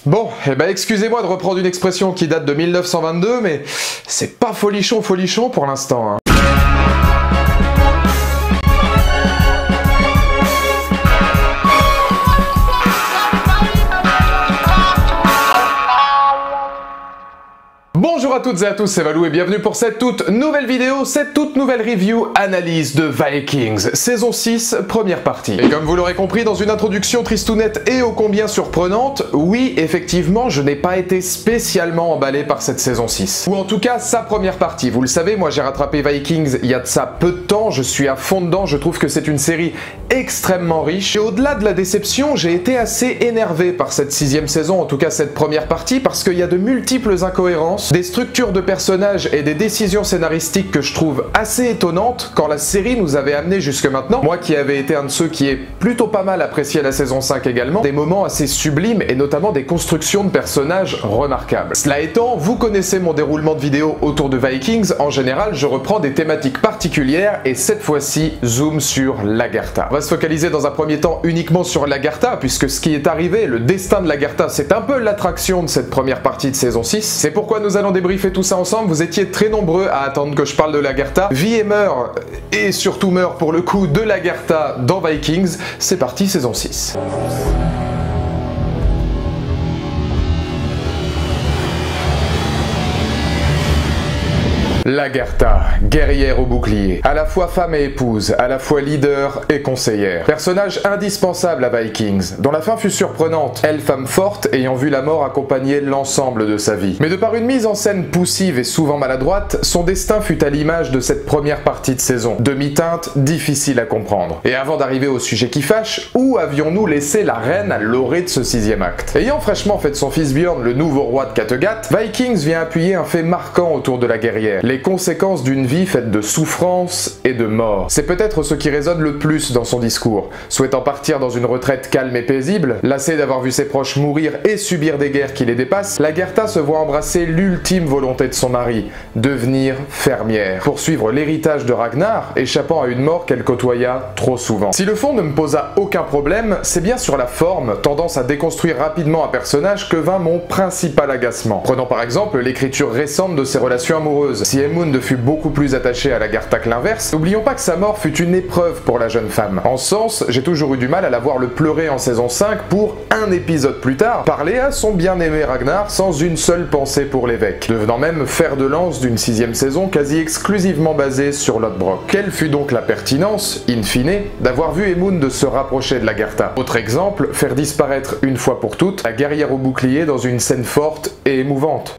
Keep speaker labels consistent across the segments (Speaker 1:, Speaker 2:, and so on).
Speaker 1: Bon, eh ben excusez-moi de reprendre une expression qui date de 1922, mais c'est pas folichon pour l'instant, hein. Bonjour à toutes et à tous, c'est Valou et bienvenue pour cette toute nouvelle vidéo, cette toute nouvelle review analyse de Vikings, saison 6, première partie. Et comme vous l'aurez compris dans une introduction tristounette et ô combien surprenante, oui, effectivement, je n'ai pas été spécialement emballé par cette saison 6. Ou en tout cas, sa première partie. Vous le savez, moi j'ai rattrapé Vikings il y a de ça peu de temps, je suis à fond dedans, je trouve que c'est une série extrêmement riche. Et au-delà de la déception, j'ai été assez énervé par cette 6e saison, en tout cas cette première partie, parce qu'il y a de multiples incohérences, des structures de personnages et des décisions scénaristiques que je trouve assez étonnantes quand la série nous avait amené jusque maintenant. Moi qui avais été un de ceux qui est plutôt pas mal apprécié la saison 5 également, des moments assez sublimes et notamment des constructions de personnages remarquables. Cela étant, vous connaissez mon déroulement de vidéos autour de Vikings, en général je reprends des thématiques particulières et cette fois-ci zoom sur Lagertha. On va se focaliser dans un premier temps uniquement sur Lagertha puisque ce qui est arrivé, le destin de Lagertha, c'est un peu l'attraction de cette première partie de saison 6. C'est pourquoi nous allons débriefer tout ça ensemble. Vous étiez très nombreux à attendre que je parle de Lagertha. Vit et meurt, et surtout meurt pour le coup, de Lagertha dans Vikings. C'est parti, saison 6. Lagertha, guerrière au bouclier, à la fois femme et épouse, à la fois leader et conseillère. Personnage indispensable à Vikings, dont la fin fut surprenante, elle femme forte ayant vu la mort accompagner l'ensemble de sa vie. Mais de par une mise en scène poussive et souvent maladroite, son destin fut à l'image de cette première partie de saison. Demi-teinte, difficile à comprendre. Et avant d'arriver au sujet qui fâche, où avions-nous laissé la reine à l'orée de ce 6e acte? Ayant fraîchement fait de son fils Bjorn le nouveau roi de Kattegat, Vikings vient appuyer un fait marquant autour de la guerrière. Les conséquences d'une vie faite de souffrance et de mort. C'est peut-être ce qui résonne le plus dans son discours. Souhaitant partir dans une retraite calme et paisible, lassée d'avoir vu ses proches mourir et subir des guerres qui les dépassent, Lagertha se voit embrasser l'ultime volonté de son mari, devenir fermière, poursuivre l'héritage de Ragnar, échappant à une mort qu'elle côtoya trop souvent. Si le fond ne me posa aucun problème, c'est bien sur la forme, tendance à déconstruire rapidement un personnage, que vint mon principal agacement. Prenons par exemple l'écriture récente de ses relations amoureuses. Si Aemund fut beaucoup plus attaché à Lagertha que l'inverse, n'oublions pas que sa mort fut une épreuve pour la jeune femme. En ce sens, j'ai toujours eu du mal à la voir le pleurer en saison 5 pour, un épisode plus tard, parler à son bien-aimé Ragnar sans une seule pensée pour l'évêque, devenant même fer de lance d'une 6e saison quasi exclusivement basée sur Lodbrok. Quelle fut donc la pertinence, in fine, d'avoir vu Aemund se rapprocher de Lagertha? Autre exemple, faire disparaître une fois pour toutes la guerrière au bouclier dans une scène forte et émouvante.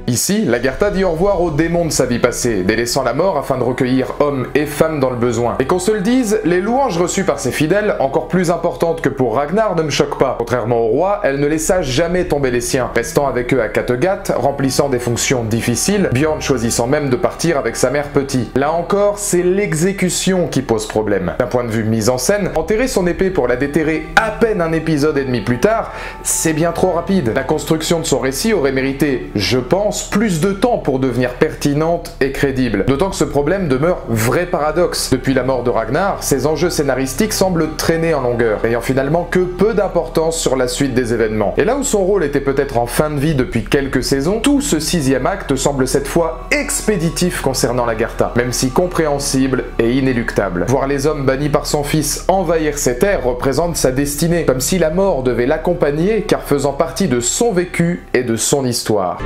Speaker 1: Ici, Lagertha dit au revoir aux démons de sa vie passée, délaissant la mort afin de recueillir hommes et femmes dans le besoin. Et qu'on se le dise, les louanges reçues par ses fidèles, encore plus importantes que pour Ragnar, ne me choquent pas. Contrairement au roi, elle ne laissa jamais tomber les siens, restant avec eux à Kattegat, remplissant des fonctions difficiles, Bjorn choisissant même de partir avec sa mère Petit. Là encore, c'est l'exécution qui pose problème. D'un point de vue mise en scène, enterrer son épée pour la déterrer à peine un épisode et demi plus tard, c'est bien trop rapide. La construction de son récit aurait mérité, je pense, plus de temps pour devenir pertinente et crédible. D'autant que ce problème demeure vrai paradoxe. Depuis la mort de Ragnar, ses enjeux scénaristiques semblent traîner en longueur, ayant finalement que peu d'importance sur la suite des événements. Et là où son rôle était peut-être en fin de vie depuis quelques saisons, tout ce 6e acte semble cette fois expéditif concernant Lagertha, même si compréhensible et inéluctable. Voir les hommes bannis par son fils envahir ses terres représente sa destinée, comme si la mort devait l'accompagner car faisant partie de son vécu et de son histoire.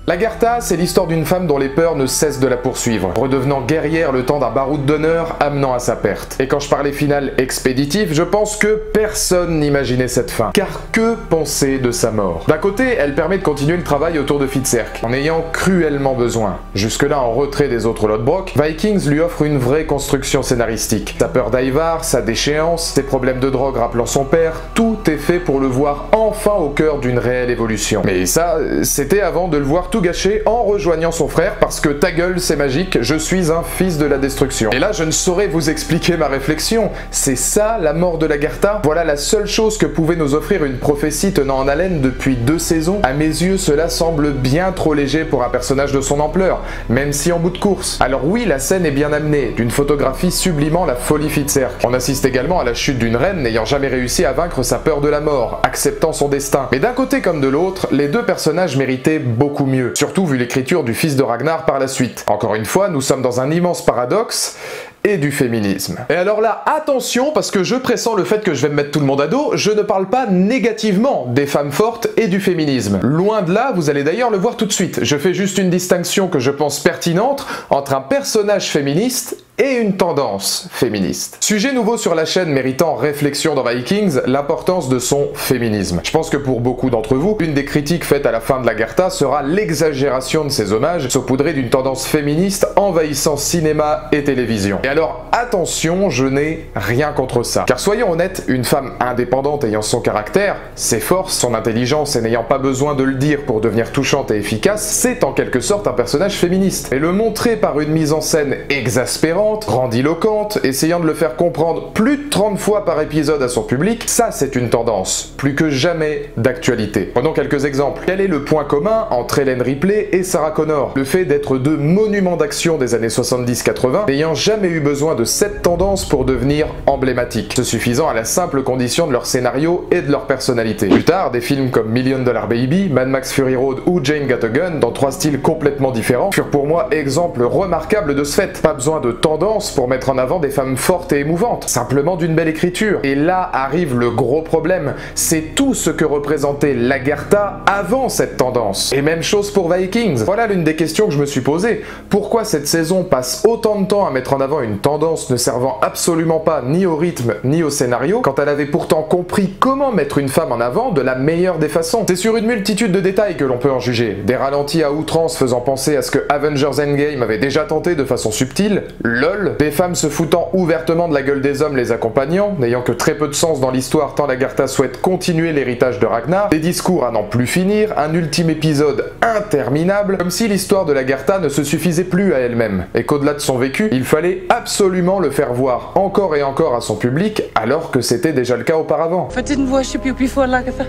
Speaker 1: Lagertha, c'est l'histoire d'une femme dont les peurs ne cessent de la poursuivre, redevenant guerrière le temps d'un baroud d'honneur amenant à sa perte. Et quand je parlais finale expéditif, je pense que personne n'imaginait cette fin. Car que penser de sa mort? D'un côté, elle permet de continuer le travail autour de Fitzerk, en ayant cruellement besoin. Jusque-là en retrait des autres Lodbrok, Vikings lui offre une vraie construction scénaristique. Sa peur d'Ivar, sa déchéance, ses problèmes de drogue rappelant son père, tout est fait pour le voir enfin enfin au cœur d'une réelle évolution. Mais ça, c'était avant de le voir tout gâcher en rejoignant son frère parce que ta gueule c'est magique, je suis un fils de la destruction. Et là je ne saurais vous expliquer ma réflexion, c'est ça la mort de Lagertha? Voilà la seule chose que pouvait nous offrir une prophétie tenant en haleine depuis 2 saisons. À mes yeux cela semble bien trop léger pour un personnage de son ampleur, même si en bout de course. Alors oui, la scène est bien amenée, d'une photographie sublimant la folie Fitzerk. On assiste également à la chute d'une reine n'ayant jamais réussi à vaincre sa peur de la mort, acceptant son destin. Mais d'un côté comme de l'autre, les deux personnages méritaient beaucoup mieux, surtout vu l'écriture du fils de Ragnar par la suite. Encore une fois, nous sommes dans un immense paradoxe et du féminisme. Et alors là, attention, parce que je pressens le fait que je vais me mettre tout le monde à dos, je ne parle pas négativement des femmes fortes et du féminisme. Loin de là, vous allez d'ailleurs le voir tout de suite. Je fais juste une distinction que je pense pertinente entre un personnage féministe et une tendance féministe. Sujet nouveau sur la chaîne méritant réflexion dans Vikings, l'importance de son féminisme. Je pense que pour beaucoup d'entre vous, une des critiques faites à la fin de Lagertha sera l'exagération de ces hommages, saupoudrés d'une tendance féministe envahissant cinéma et télévision. Et alors attention, je n'ai rien contre ça. Car soyons honnêtes, une femme indépendante ayant son caractère, ses forces, son intelligence et n'ayant pas besoin de le dire pour devenir touchante et efficace, c'est en quelque sorte un personnage féministe. Et le montrer par une mise en scène exaspérante, grandiloquente, essayant de le faire comprendre plus de 30 fois par épisode à son public, ça c'est une tendance, plus que jamais d'actualité. Prenons quelques exemples. Quel est le point commun entre Ellen Ripley et Sarah Connor? Le fait d'être deux monuments d'action des années 70-80, n'ayant jamais eu besoin de cette tendance pour devenir emblématiques, se suffisant à la simple condition de leur scénario et de leur personnalité. Plus tard, des films comme Million Dollar Baby, Mad Max Fury Road ou Jane Got a Gun, dans 3 styles complètement différents, furent pour moi exemples remarquables de ce fait. Pas besoin de tendance pour mettre en avant des femmes fortes et émouvantes, simplement d'une belle écriture. Et là arrive le gros problème, c'est tout ce que représentait Lagertha avant cette tendance. Et même chose pour Vikings. Voilà l'une des questions que je me suis posée. Pourquoi cette saison passe autant de temps à mettre en avant une tendance ne servant absolument pas ni au rythme ni au scénario, quand elle avait pourtant compris comment mettre une femme en avant de la meilleure des façons? C'est sur une multitude de détails que l'on peut en juger. Des ralentis à outrance faisant penser à ce que Avengers Endgame avait déjà tenté de façon subtile, LOL, des femmes se foutant ouvertement de la gueule des hommes les accompagnant, n'ayant que très peu de sens dans l'histoire tant Lagertha souhaite continuer l'héritage de Ragnar, des discours à n'en plus finir, un ultime épisode interminable, comme si l'histoire de Lagertha ne se suffisait plus à elle-même, et qu'au-delà de son vécu, il fallait absolument le faire voir encore et encore à son public, alors que c'était déjà le cas auparavant.
Speaker 2: If I didn't worship you before, Lagertha,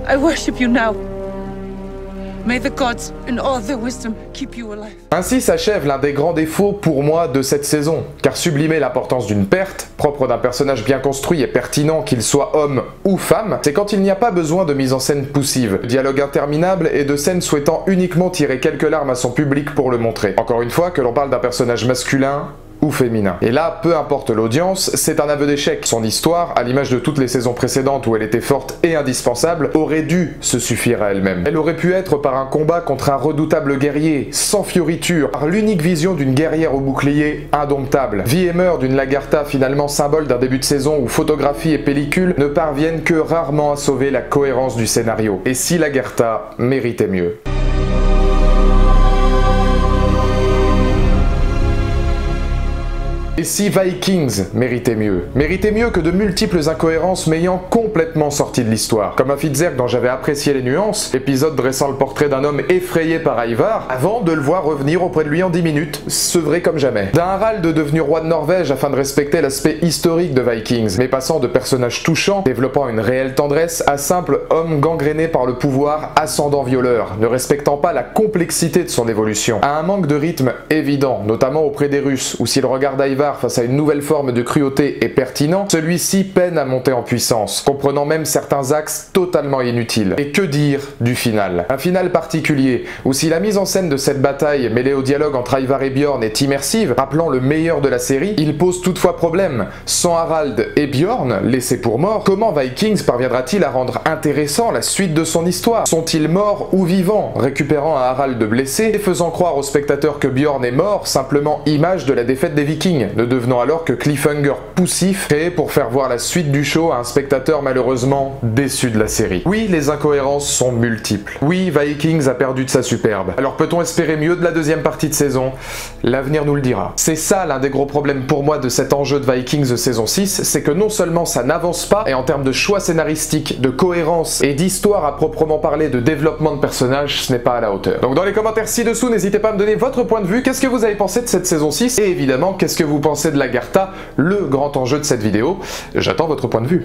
Speaker 2: I worship you now. May the gods in all their wisdom keep you alive.
Speaker 1: Ainsi s'achève l'un des grands défauts pour moi de cette saison, car sublimer l'importance d'une perte, propre d'un personnage bien construit et pertinent qu'il soit homme ou femme, c'est quand il n'y a pas besoin de mise en scène poussive, de dialogue interminable et de scènes souhaitant uniquement tirer quelques larmes à son public pour le montrer. Encore une fois, que l'on parle d'un personnage masculin ou féminin. Et là, peu importe l'audience, c'est un aveu d'échec. Son histoire, à l'image de toutes les saisons précédentes où elle était forte et indispensable, aurait dû se suffire à elle-même. Elle aurait pu être par un combat contre un redoutable guerrier, sans fioriture, par l'unique vision d'une guerrière au bouclier indomptable. Vie et meurt d'une Lagertha finalement symbole d'un début de saison où photographie et pellicule ne parviennent que rarement à sauver la cohérence du scénario. Et si Lagertha méritait mieux? Et si Vikings méritait mieux? Méritait mieux que de multiples incohérences m'ayant complètement sorti de l'histoire. Comme un Fitzerk dont j'avais apprécié les nuances, épisode dressant le portrait d'un homme effrayé par Ivar, avant de le voir revenir auprès de lui en 10 minutes, sevré comme jamais. D'un Harald devenu roi de Norvège afin de respecter l'aspect historique de Vikings, mais passant de personnages touchants, développant une réelle tendresse, à simple homme gangréné par le pouvoir, ascendant violeur, ne respectant pas la complexité de son évolution. À un manque de rythme évident, notamment auprès des Russes, où s'il regarde Ivar face à une nouvelle forme de cruauté est pertinent, celui-ci peine à monter en puissance, comprenant même certains axes totalement inutiles. Et que dire du final? Un final particulier, où si la mise en scène de cette bataille mêlée au dialogue entre Ivar et Bjorn est immersive, rappelant le meilleur de la série, il pose toutefois problème. Sans Harald et Bjorn, laissés pour morts, comment Vikings parviendra-t-il à rendre intéressant la suite de son histoire? Sont-ils morts ou vivants, récupérant un Harald blessé et faisant croire aux spectateurs que Bjorn est mort, simplement image de la défaite des Vikings? ne devenant alors que cliffhanger poussif créé pour faire voir la suite du show à un spectateur malheureusement déçu de la série. Oui, les incohérences sont multiples. Oui, Vikings a perdu de sa superbe. Alors peut-on espérer mieux de la deuxième partie de saison? L'avenir nous le dira. C'est ça l'un des gros problèmes pour moi de cet enjeu de Vikings de saison 6, c'est que non seulement ça n'avance pas, et en termes de choix scénaristiques, de cohérence et d'histoire à proprement parler, de développement de personnages, ce n'est pas à la hauteur. Donc dans les commentaires ci-dessous, n'hésitez pas à me donner votre point de vue, qu'est-ce que vous avez pensé de cette saison 6, et évidemment, qu'est-ce que vous pensez de Lagertha, le grand enjeu de cette vidéo. J'attends votre point de vue.